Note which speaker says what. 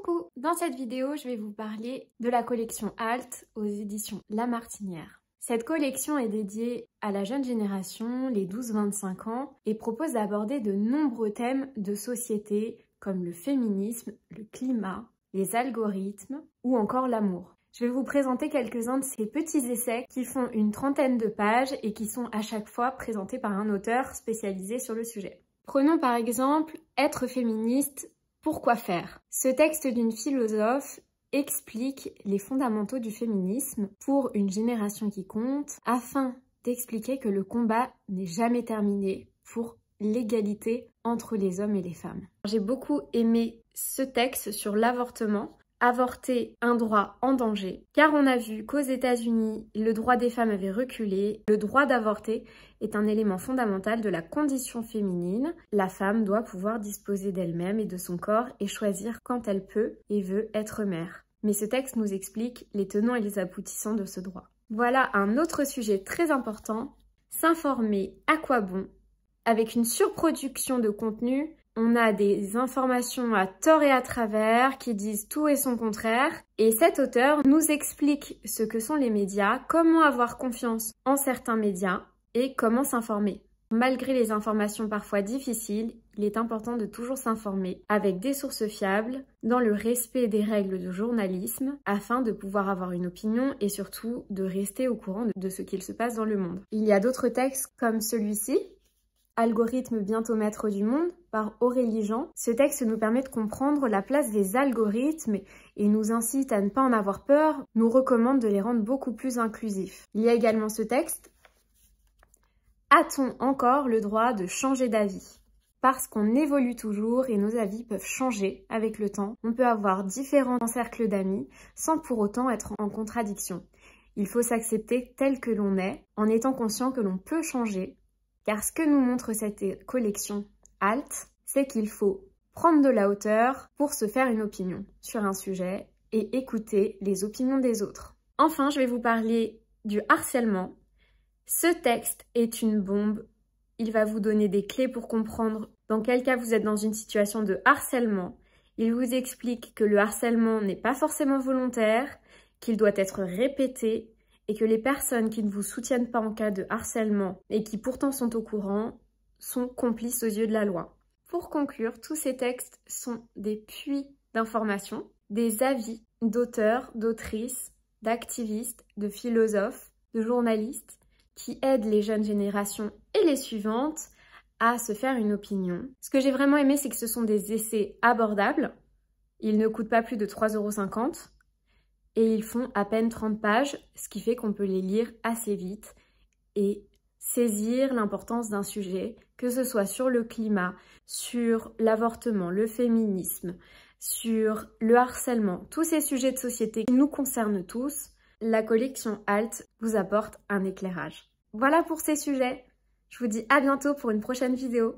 Speaker 1: Coucou! Dans cette vidéo, je vais vous parler de la collection Alt aux éditions La Martinière. Cette collection est dédiée à la jeune génération, les 12-25 ans, et propose d'aborder de nombreux thèmes de société comme le féminisme, le climat, les algorithmes ou encore l'amour. Je vais vous présenter quelques-uns de ces petits essais qui font une trentaine de pages et qui sont à chaque fois présentés par un auteur spécialisé sur le sujet. Prenons par exemple « Être féministe, pourquoi faire ?» Ce texte d'une philosophe explique les fondamentaux du féminisme pour une génération qui compte afin d'expliquer que le combat n'est jamais terminé pour l'égalité entre les hommes et les femmes. J'ai beaucoup aimé ce texte sur l'avortement. Avorter, un droit en danger, car on a vu qu'aux États-Unis, le droit des femmes avait reculé. Le droit d'avorter est un élément fondamental de la condition féminine. La femme doit pouvoir disposer d'elle-même et de son corps et choisir quand elle peut et veut être mère. Mais ce texte nous explique les tenants et les aboutissants de ce droit. Voilà un autre sujet très important, s'informer à quoi bon. Avec une surproduction de contenu, on a des informations à tort et à travers qui disent tout et son contraire. Et cet auteur nous explique ce que sont les médias, comment avoir confiance en certains médias et comment s'informer. Malgré les informations parfois difficiles, il est important de toujours s'informer avec des sources fiables, dans le respect des règles de journalisme, afin de pouvoir avoir une opinion et surtout de rester au courant de ce qu'il se passe dans le monde. Il y a d'autres textes comme celui-ci, Algorithme bientôt maître du monde par Aurélie Jean. Ce texte nous permet de comprendre la place des algorithmes et nous incite à ne pas en avoir peur, nous recommande de les rendre beaucoup plus inclusifs. Il y a également ce texte. A-t-on encore le droit de changer d'avis ? Parce qu'on évolue toujours et nos avis peuvent changer avec le temps. On peut avoir différents cercles d'amis sans pour autant être en contradiction. Il faut s'accepter tel que l'on est en étant conscient que l'on peut changer. Car ce que nous montre cette collection Alt, c'est qu'il faut prendre de la hauteur pour se faire une opinion sur un sujet et écouter les opinions des autres. Enfin, je vais vous parler du harcèlement. Ce texte est une bombe. Il va vous donner des clés pour comprendre dans quel cas vous êtes dans une situation de harcèlement. Il vous explique que le harcèlement n'est pas forcément volontaire, qu'il doit être répété, et que les personnes qui ne vous soutiennent pas en cas de harcèlement et qui pourtant sont au courant sont complices aux yeux de la loi. Pour conclure, tous ces textes sont des puits d'informations, des avis d'auteurs, d'autrices, d'activistes, de philosophes, de journalistes qui aident les jeunes générations et les suivantes à se faire une opinion. Ce que j'ai vraiment aimé, c'est que ce sont des essais abordables. Ils ne coûtent pas plus de 3,50 € et ils font à peine 30 pages, ce qui fait qu'on peut les lire assez vite et saisir l'importance d'un sujet, que ce soit sur le climat, sur l'avortement, le féminisme, sur le harcèlement, tous ces sujets de société qui nous concernent tous. La collection Alt vous apporte un éclairage. Voilà pour ces sujets. Je vous dis à bientôt pour une prochaine vidéo.